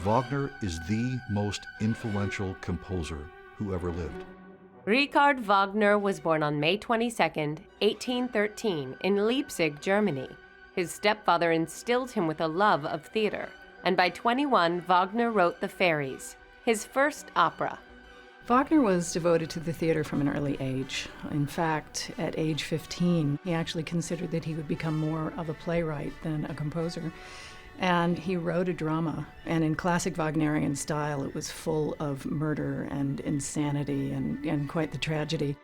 Wagner is the most influential composer who ever lived. Richard Wagner was born on May 22, 1813, in Leipzig, Germany. His stepfather instilled him with a love of theater, and by 21, Wagner wrote The Fairies, his first opera. Wagner was devoted to the theater from an early age. In fact, at age 15, he actually considered that he would become more of a playwright than a composer. And he wrote a drama, and in classic Wagnerian style, it was full of murder and insanity and quite the tragedy.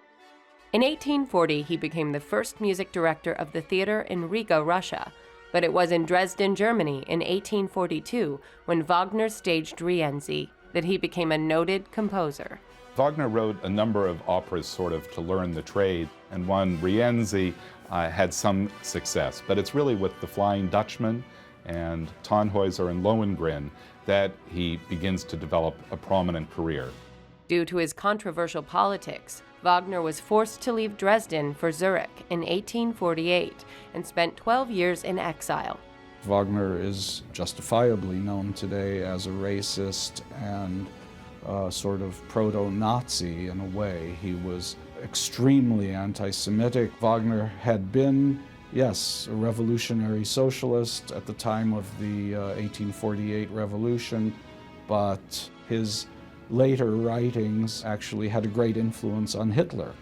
In 1840, he became the first music director of the theater in Riga, Russia. But it was in Dresden, Germany in 1842, when Wagner staged Rienzi, that he became a noted composer. Wagner wrote a number of operas sort of to learn the trade, and one, Rienzi, had some success. But it's really with The Flying Dutchman and Tannhäuser and Lohengrin that he begins to develop a prominent career. Due to his controversial politics, Wagner was forced to leave Dresden for Zurich in 1848 and spent 12 years in exile. Wagner is justifiably known today as a racist and sort of proto-Nazi in a way. He was extremely anti-Semitic. Wagner had been, yes, a revolutionary socialist at the time of the 1848 revolution, but his later writings actually had a great influence on Hitler.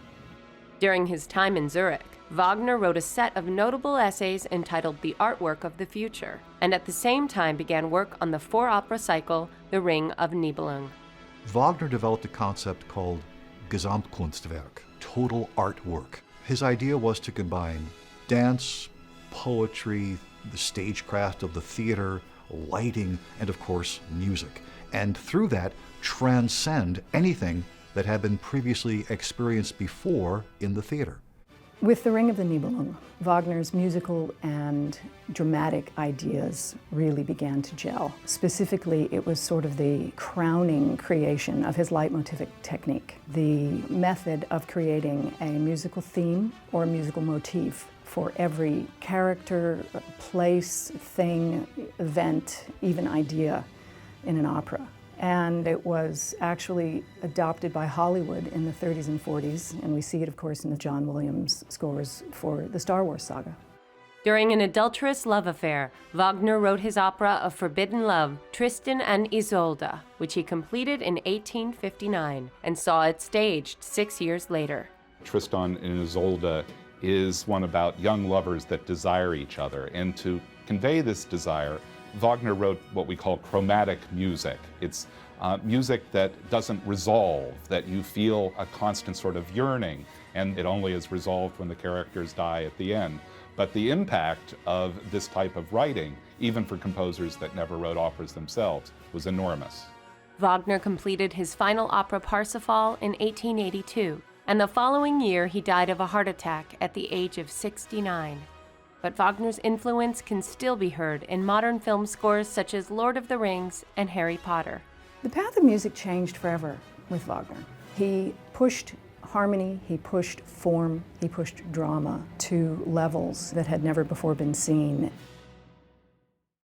During his time in Zurich, Wagner wrote a set of notable essays entitled The Artwork of the Future, and at the same time began work on the four-opera cycle, The Ring of Nibelung. Wagner developed a concept called Gesamtkunstwerk, total artwork. His idea was to combine dance, poetry, the stagecraft of the theater, lighting, and of course, music. And through that, transcend anything that had been previously experienced before in the theater. With The Ring of the Nibelung, Wagner's musical and dramatic ideas really began to gel. Specifically, it was sort of the crowning creation of his leitmotivic technique, the method of creating a musical theme or a musical motif for every character, place, thing, event, even idea in an opera. And it was actually adopted by Hollywood in the 30s and 40s, and we see it, of course, in the John Williams scores for the Star Wars saga. During an adulterous love affair, Wagner wrote his opera of forbidden love, Tristan and Isolde, which he completed in 1859 and saw it staged 6 years later. Tristan and Isolde is one about young lovers that desire each other, and to convey this desire, Wagner wrote what we call chromatic music. It's music that doesn't resolve, that you feel a constant sort of yearning, and it only is resolved when the characters die at the end. But the impact of this type of writing, even for composers that never wrote operas themselves, was enormous. Wagner completed his final opera Parsifal in 1882, and the following year he died of a heart attack at the age of 69. But Wagner's influence can still be heard in modern film scores such as Lord of the Rings and Harry Potter. The path of music changed forever with Wagner. He pushed harmony, he pushed form, he pushed drama to levels that had never before been seen.